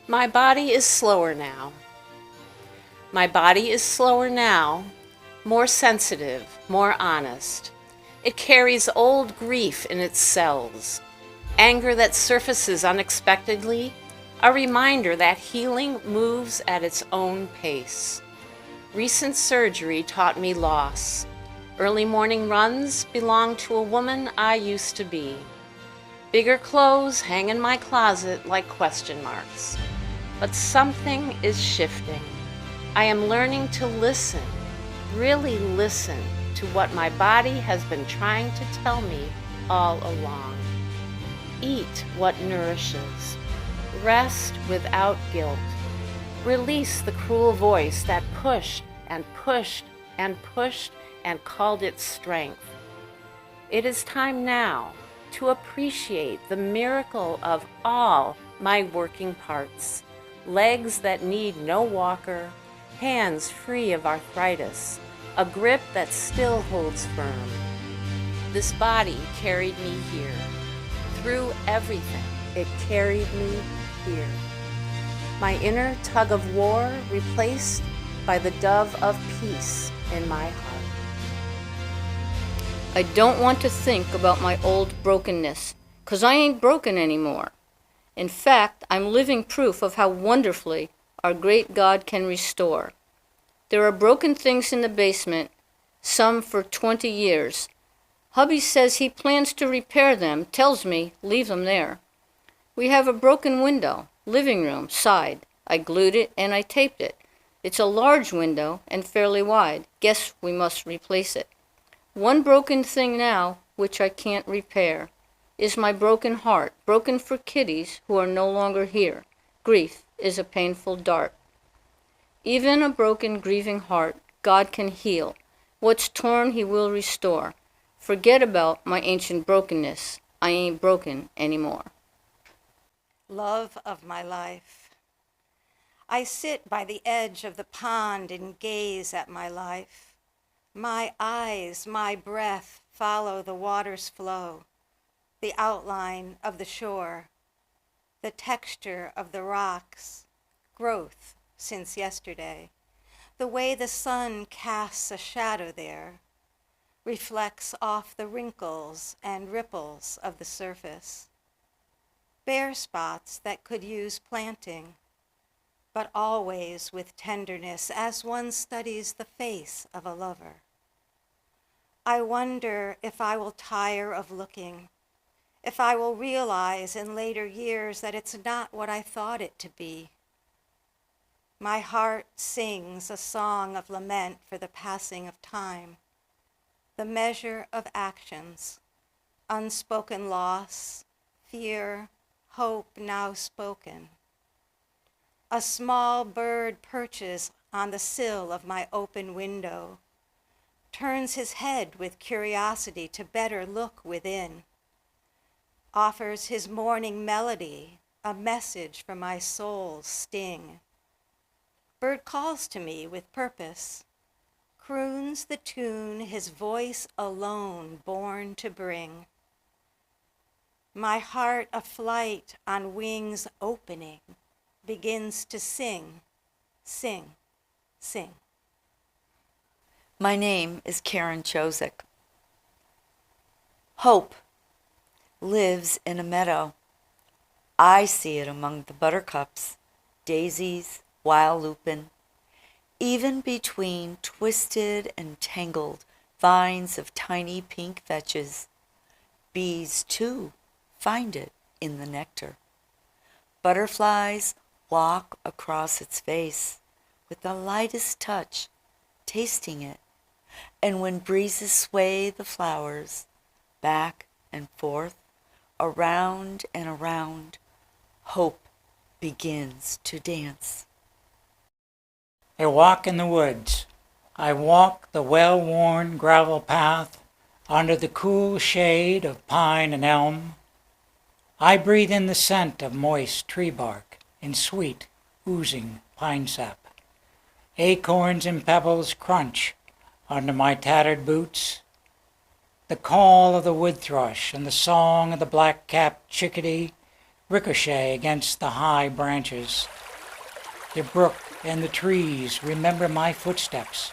My body is slower now. My body is slower now, more sensitive, more honest. It carries old grief in its cells, anger that surfaces unexpectedly, a reminder that healing moves at its own pace. Recent surgery taught me loss. Early morning runs belong to a woman I used to be. Bigger clothes hang in my closet like question marks. But something is shifting. I am learning to listen, really listen to what my body has been trying to tell me all along. Eat what nourishes. Rest without guilt. Release the cruel voice that pushed and pushed and pushed and called it strength. It is time now to appreciate the miracle of all my working parts. Legs that need no walker, hands free of arthritis, a grip that still holds firm. This body carried me here. Through everything, it carried me here. My inner tug of war replaced by the dove of peace in my heart. I don't want to think about my old brokenness, 'cause I ain't broken anymore. In fact, I'm living proof of how wonderfully our great God can restore. There are broken things in the basement, some for 20 years. Hubby says he plans to repair them, tells me leave them there. We have a broken window, living room, side. I glued it and I taped it. It's a large window and fairly wide. Guess we must replace it. One broken thing now, which I can't repair, is my broken heart, broken for kiddies who are no longer here. Grief is a painful dart. Even a broken, grieving heart, God can heal. What's torn, He will restore. Forget about my ancient brokenness. I ain't broken anymore. Love of my life. I sit by the edge of the pond and gaze at my life. My eyes, my breath follow the water's flow, the outline of the shore, the texture of the rocks, growth since yesterday, the way the sun casts a shadow there, reflects off the wrinkles and ripples of the surface, bare spots that could use planting, but always with tenderness as one studies the face of a lover. I wonder if I will tire of looking, if I will realize in later years that it's not what I thought it to be. My heart sings a song of lament for the passing of time, the measure of actions, unspoken loss, fear, hope now spoken. A small bird perches on the sill of my open window, turns his head with curiosity to better look within, offers his morning melody, a message for my soul's sting. Bird calls to me with purpose, croons the tune his voice alone born to bring. My heart aflight on wings opening begins to sing, sing, sing. My name is Karen Chosick. Hope lives in a meadow. I see it among the buttercups, daisies, wild lupin, even between twisted and tangled vines of tiny pink vetches. Bees, too, find it in the nectar. Butterflies walk across its face with the lightest touch, tasting it. And when breezes sway the flowers back and forth, around and around, hope begins to dance. I walk in the woods. I walk the well-worn gravel path under the cool shade of pine and elm. I breathe in the scent of moist tree bark and sweet, oozing pine sap. Acorns and pebbles crunch under my tattered boots. The call of the wood thrush and the song of the black-capped chickadee ricochet against the high branches. The brook and the trees remember my footsteps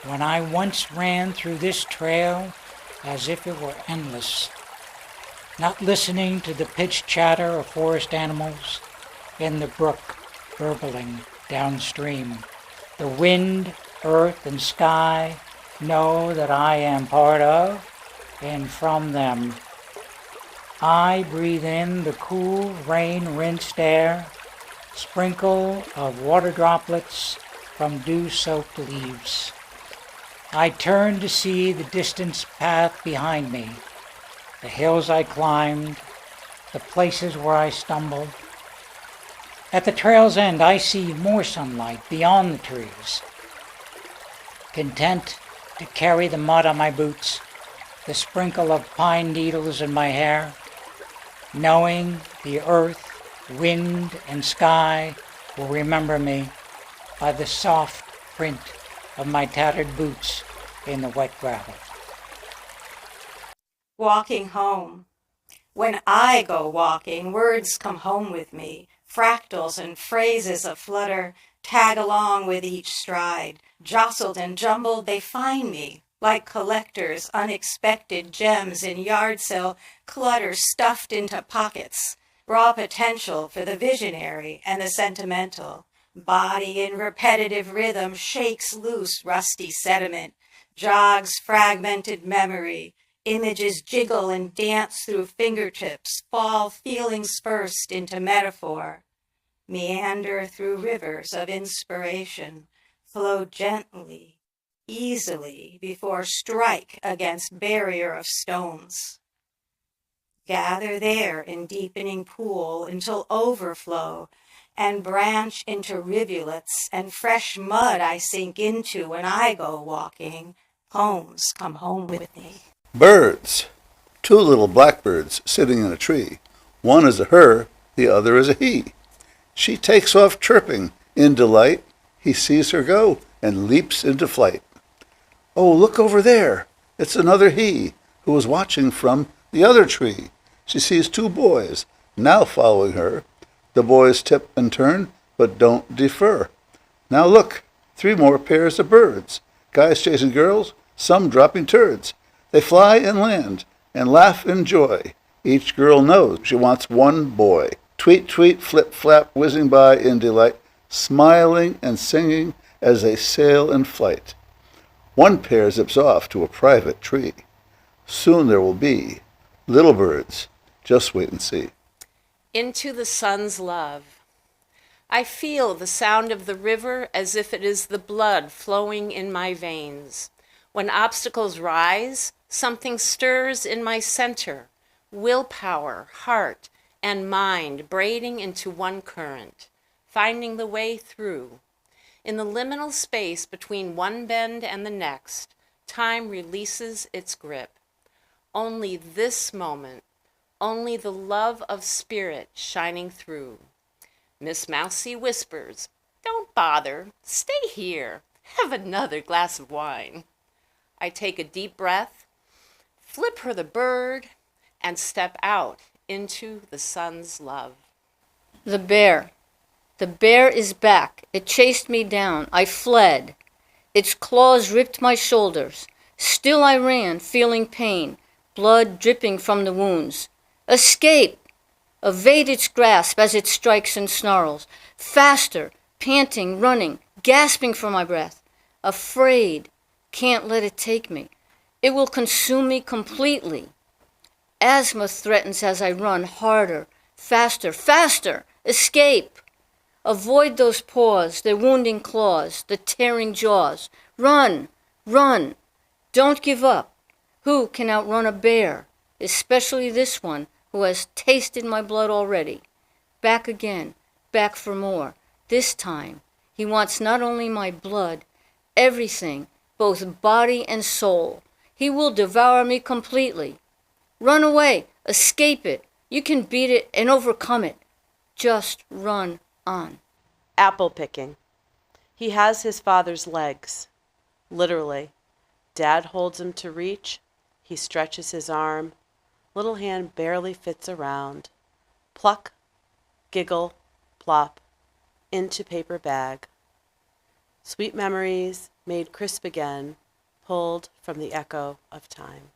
when I once ran through this trail as if it were endless, not listening to the pitched chatter of forest animals in the brook burbling downstream. The wind, earth, and sky know that I am part of and from them. I breathe in the cool, rain-rinsed air, sprinkle of water droplets from dew-soaked leaves. I turn to see the distant path behind me, the hills I climbed, the places where I stumbled. At the trail's end, I see more sunlight beyond the trees. Content to carry the mud on my boots, the sprinkle of pine needles in my hair, knowing the earth, wind, and sky will remember me by the soft print of my tattered boots in the wet gravel. Walking home. When I go walking, words come home with me. Fractals and phrases aflutter, tag along with each stride. Jostled and jumbled, they find me, like collectors' unexpected gems in yard sale clutter stuffed into pockets. Raw potential for the visionary and the sentimental. Body in repetitive rhythm shakes loose rusty sediment, jogs fragmented memory. Images jiggle and dance through fingertips, fall feelings first into metaphor. Meander through rivers of inspiration, flow gently, easily, before strike against barrier of stones. Gather there in deepening pool until overflow, and branch into rivulets and fresh mud I sink into when I go walking. Homes come home with me. Birds. Two little blackbirds sitting in a tree. One is a her, the other is a he. She takes off chirping in delight. He sees her go and leaps into flight. Oh, look over there. It's another he who is watching from the other tree. She sees two boys now following her. The boys tip and turn, but don't defer. Now look, three more pairs of birds. Guys chasing girls, some dropping turds. They fly and land and laugh in joy. Each girl knows she wants one boy. Tweet, tweet, flip, flap, whizzing by in delight, smiling and singing as they sail in flight. One pair zips off to a private tree. Soon there will be little birds. Just wait and see. Into the sun's love. I feel the sound of the river as if it is the blood flowing in my veins. When obstacles rise, something stirs in my center, willpower, heart, and mind braiding into one current, finding the way through. In the liminal space between one bend and the next, time releases its grip. Only this moment, only the love of spirit shining through. Miss Mousie whispers, "Don't bother, stay here, have another glass of wine." I take a deep breath, flip her the bird, and step out into the sun's love. The bear. The bear is back. It chased me down. I fled. Its claws ripped my shoulders. Still I ran, feeling pain, blood dripping from the wounds. Escape! Evade its grasp as it strikes and snarls. Faster, panting, running, gasping for my breath. Afraid, can't let it take me. It will consume me completely. Asthma threatens as I run harder, faster, faster. Escape! Avoid those paws, their wounding claws, the tearing jaws. Run, run. Don't give up. Who can outrun a bear, especially this one who has tasted my blood already? Back again, back for more. This time, he wants not only my blood, everything, both body and soul. He will devour me completely. Run away, escape it. You can beat it and overcome it. Just run on. Apple picking. He has his father's legs, literally. Dad holds him to reach. He stretches his arm. Little hand barely fits around. Pluck, giggle, plop, into paper bag. Sweet memories made crisp again, pulled from the echo of time.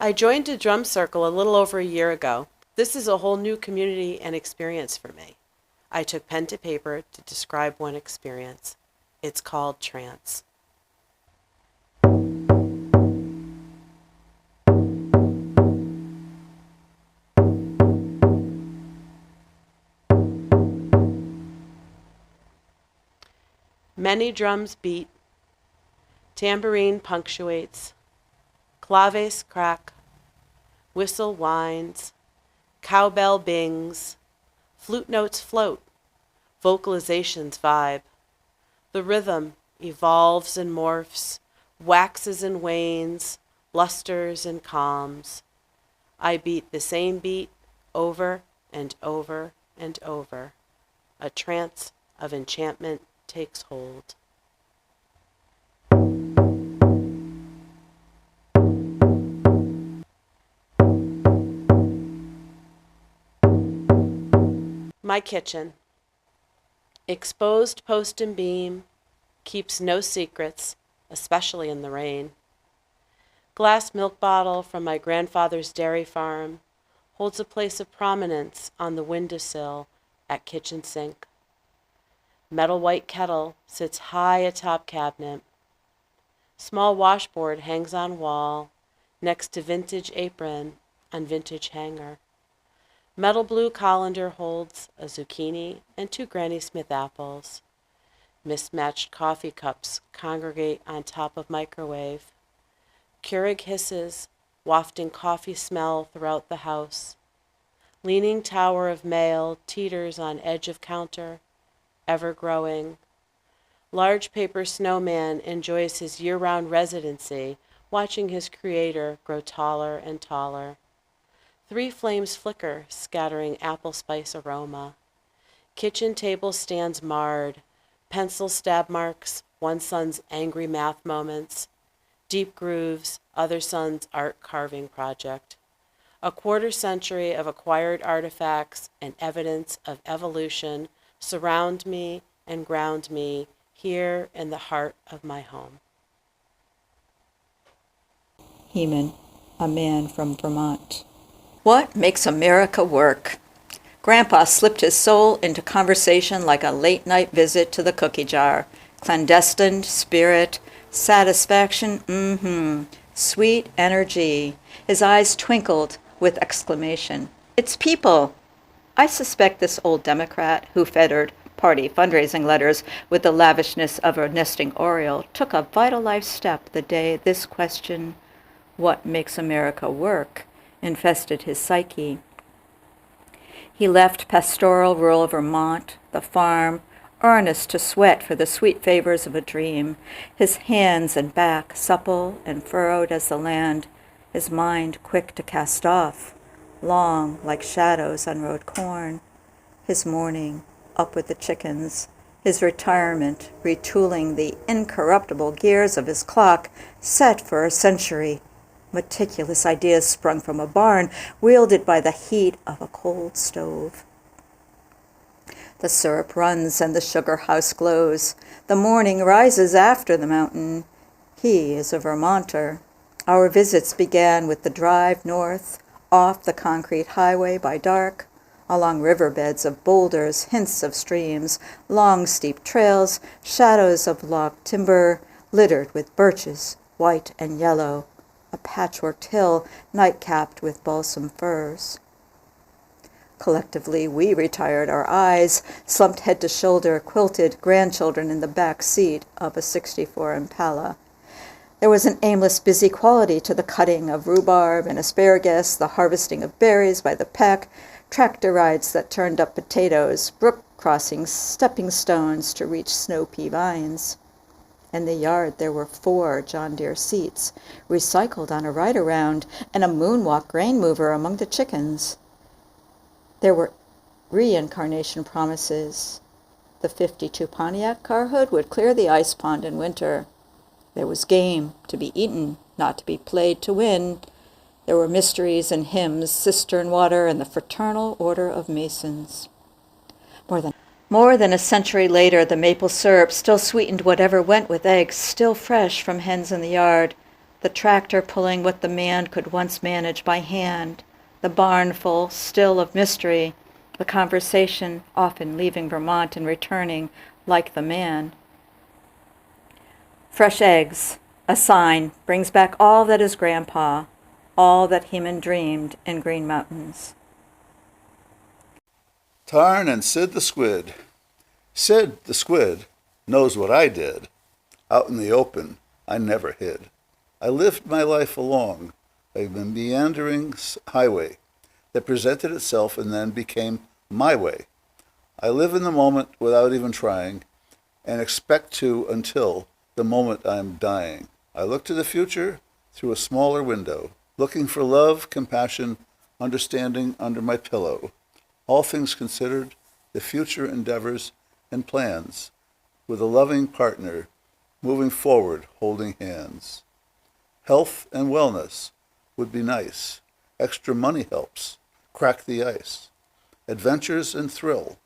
I joined a drum circle a little over a year ago. This is a whole new community and experience for me. I took pen to paper to describe one experience. It's called trance. Many drums beat, tambourine punctuates, claves crack, whistle whines, cowbell bings, flute notes float, vocalizations vibe. The rhythm evolves and morphs, waxes and wanes, lusters and calms. I beat the same beat over and over and over. A trance of enchantment takes hold. My kitchen. Exposed post and beam, keeps no secrets, especially in the rain. Glass milk bottle from my grandfather's dairy farm holds a place of prominence on the windowsill at kitchen sink. Metal white kettle sits high atop cabinet. Small washboard hangs on wall next to vintage apron on vintage hanger. Metal blue colander holds a zucchini and 2 Granny Smith apples. Mismatched coffee cups congregate on top of microwave. Keurig hisses, wafting coffee smell throughout the house. Leaning tower of mail teeters on edge of counter, ever growing. Large paper snowman enjoys his year-round residency, watching his creator grow taller and taller. 3 flames flicker, scattering apple spice aroma. Kitchen table stands marred, pencil stab marks, one son's angry math moments, deep grooves, other son's art carving project. A quarter century of acquired artifacts and evidence of evolution surround me and ground me here in the heart of my home. Heman, a man from Vermont. What makes America work? Grandpa slipped his soul into conversation like a late-night visit to the cookie jar. Clandestine, spirit, satisfaction, sweet energy. His eyes twinkled with exclamation. It's people! I suspect this old Democrat who fettered party fundraising letters with the lavishness of a nesting oriole took a vital life step the day this question, what makes America work, infested his psyche. He left pastoral rural Vermont, the farm, earnest to sweat for the sweet favors of a dream, his hands and back supple and furrowed as the land, his mind quick to cast off, long like shadows on road corn, his morning up with the chickens, his retirement retooling the incorruptible gears of his clock set for a century, meticulous ideas sprung from a barn, wielded by the heat of a cold stove. The syrup runs and the sugar house glows. The morning rises after the mountain. He is a Vermonter. Our visits began with the drive north, off the concrete highway by dark, along riverbeds of boulders, hints of streams, long steep trails, shadows of log timber, littered with birches, white and yellow, a patchworked hill night-capped with balsam firs. Collectively, we retired our eyes, slumped head to shoulder, quilted grandchildren in the back seat of a '64 Impala. There was an aimless, busy quality to the cutting of rhubarb and asparagus, the harvesting of berries by the peck, tractor rides that turned up potatoes, brook crossings, stepping stones to reach snow pea vines. In the yard there were 4 John Deere seats, recycled on a ride-around, and a moonwalk grain mover among the chickens. There were reincarnation promises. The '52 Pontiac car hood would clear the ice pond in winter. There was game to be eaten, not to be played to win. There were mysteries and hymns, cistern water, and the Fraternal Order of Masons. More than a century later, the maple syrup still sweetened whatever went with eggs, still fresh from hens in the yard, the tractor pulling what the man could once manage by hand, the barn full still of mystery, the conversation often leaving Vermont and returning like the man. Fresh eggs, a sign, brings back all that is Grandpa, all that Heman dreamed in Green Mountains. Tarn and Sid the Squid. Sid the Squid knows what I did. Out in the open, I never hid. I lived my life along a meandering highway that presented itself and then became my way. I live in the moment without even trying, and expect to until the moment I'm dying. I look to the future through a smaller window, looking for love, compassion, understanding under my pillow. All things considered, the future endeavors and plans, with a loving partner, moving forward, holding hands. Health and wellness would be nice. Extra money helps. Crack the ice. Adventures and thrill.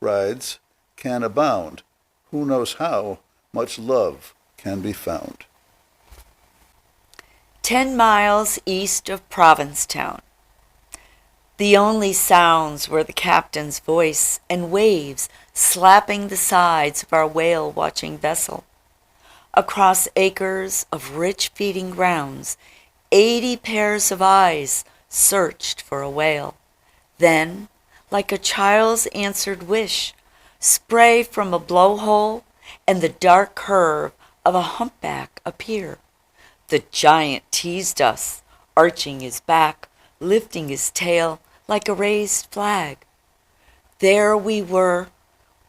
Rides can abound. Who knows how much love can be found. 10 miles east of Provincetown. The only sounds were the captain's voice and waves slapping the sides of our whale-watching vessel. Across acres of rich feeding grounds, 80 pairs of eyes searched for a whale. Then, like a child's answered wish, spray from a blowhole and the dark curve of a humpback appear. The giant teased us, arching his back, lifting his tail like a raised flag. There we were,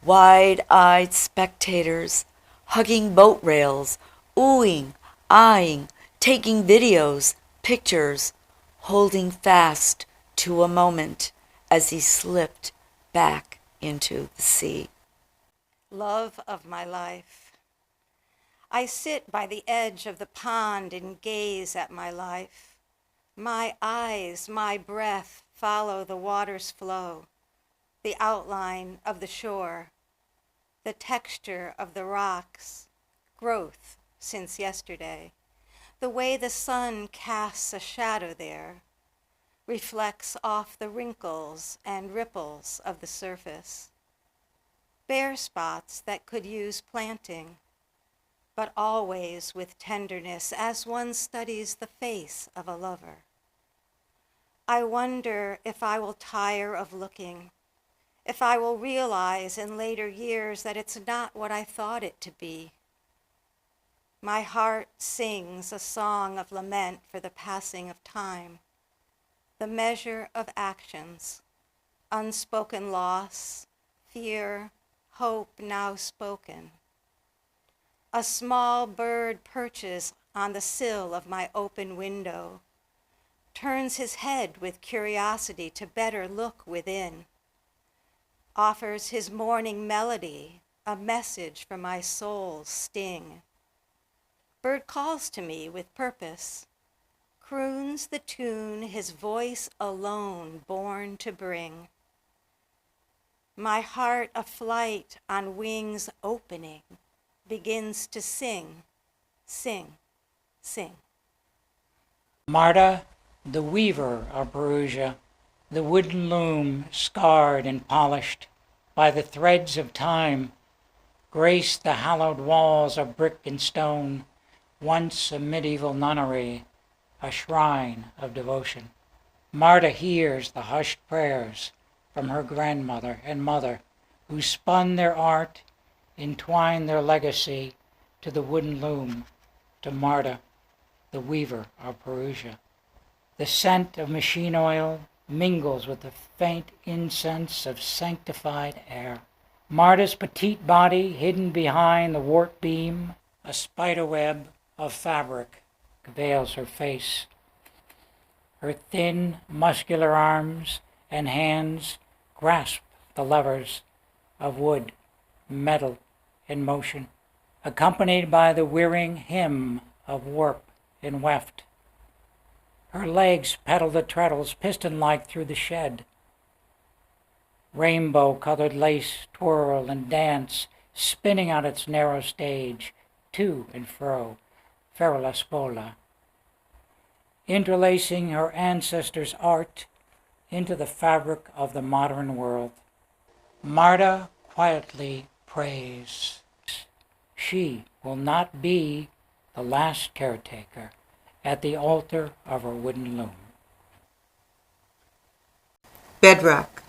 wide-eyed spectators, hugging boat rails, oohing, eyeing, taking videos, pictures, holding fast to a moment as he slipped back into the sea. Love of my life. I sit by the edge of the pond and gaze at my life. My eyes, my breath follow the water's flow, the outline of the shore, the texture of the rocks, growth since yesterday, the way the sun casts a shadow there, reflects off the wrinkles and ripples of the surface, bare spots that could use planting, but always with tenderness as one studies the face of a lover. I wonder if I will tire of looking, if I will realize in later years that it's not what I thought it to be. My heart sings a song of lament for the passing of time, the measure of actions, unspoken loss, fear, hope now spoken. A small bird perches on the sill of my open window, turns his head with curiosity to better look within, offers his morning melody, a message for my soul's sting. Bird calls to me with purpose, croons the tune his voice alone born to bring. My heart aflight on wings opening begins to sing, sing, sing. Marta, the weaver of Perugia, the wooden loom scarred and polished by the threads of time, graced the hallowed walls of brick and stone, once a medieval nunnery, a shrine of devotion. Marta hears the hushed prayers from her grandmother and mother, who spun their art, entwined their legacy to the wooden loom, to Marta, the weaver of Perugia. The scent of machine oil mingles with the faint incense of sanctified air. Marta's petite body hidden behind the warp beam, a spiderweb of fabric veils her face. Her thin, muscular arms and hands grasp the levers of wood, metal in motion, accompanied by the whirring hymn of warp and weft. Her legs pedal the treadles piston-like through the shed. Rainbow-colored lace twirl and dance, spinning on its narrow stage, to and fro, Ferra Spola, interlacing her ancestors' art into the fabric of the modern world. Marta quietly prays. She will not be the last caretaker at the altar of her wooden loom. Bedrock,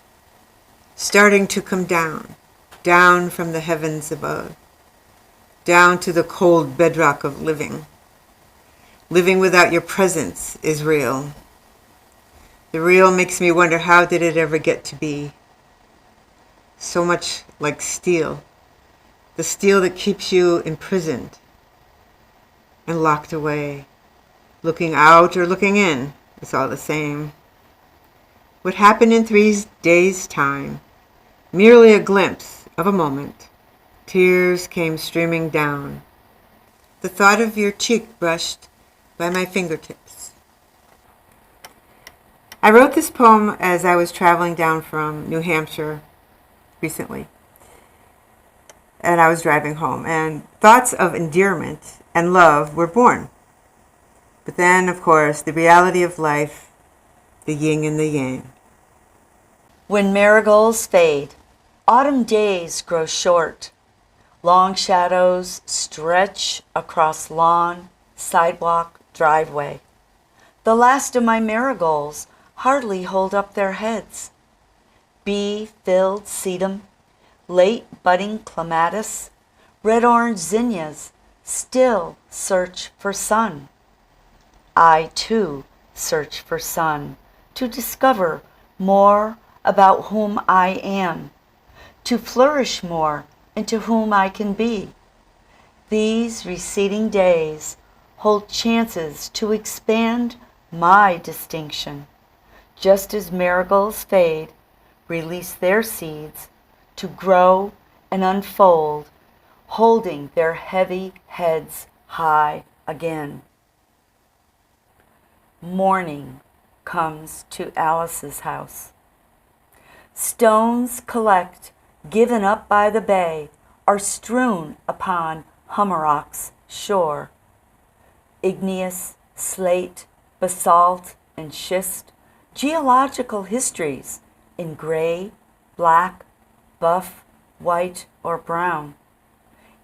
starting to come down, down from the heavens above, down to the cold bedrock of living. Living without your presence is real. The real makes me wonder, how did it ever get to be? So much like steel. The steel that keeps you imprisoned and locked away. Looking out or looking in, it's all the same. What happened in 3 days' time? Merely a glimpse of a moment. Tears came streaming down. The thought of your cheek brushed by my fingertips. I wrote this poem as I was traveling down from New Hampshire recently. And I was driving home, and thoughts of endearment and love were born. But then, of course, the reality of life, the yin and the yang. When marigolds fade, autumn days grow short. Long shadows stretch across lawn, sidewalk, driveway. The last of my marigolds hardly hold up their heads. Bee-filled sedum, late budding clematis, red-orange zinnias still search for sun. I, too, search for sun to discover more about whom I am, to flourish more into whom I can be. These receding days hold chances to expand my distinction, just as marigolds fade, release their seeds to grow and unfold, holding their heavy heads high again. Morning comes to Alice's house. Stones collect, given up by the bay, are strewn upon Hummerock's shore. Igneous, slate, basalt, and schist, geological histories in gray, black, buff, white, or brown.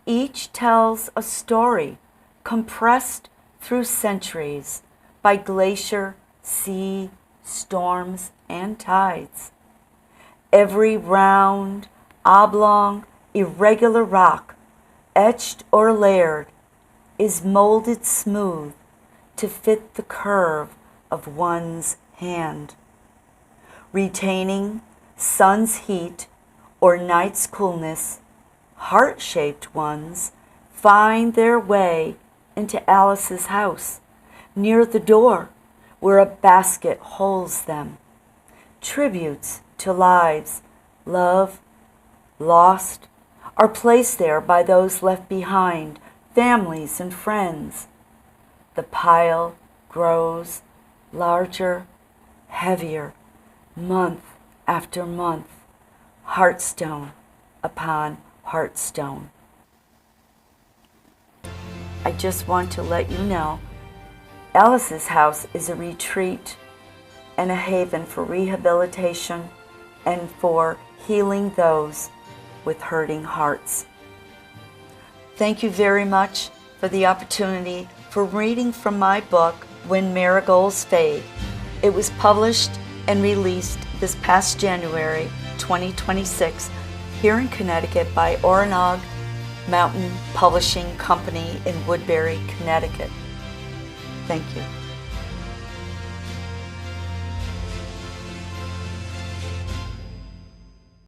Each tells a story compressed through centuries by glacier, sea, storms, and tides. Every round, oblong, irregular rock, etched or layered, is molded smooth to fit the curve of one's hand. Retaining sun's heat or night's coolness, heart-shaped ones find their way into Alice's house, near the door where a basket holds them. Tributes to lives, love, lost, are placed there by those left behind, families and friends. The pile grows larger, heavier, month after month, heartstone upon heartstone. I just want to let you know, Alice's house is a retreat and a haven for rehabilitation and for healing those with hurting hearts. Thank you very much for the opportunity for reading from my book, When Marigolds Fade. It was published and released this past January 2026 here in Connecticut by Oronog Mountain Publishing Company in Woodbury, Connecticut. Thank you.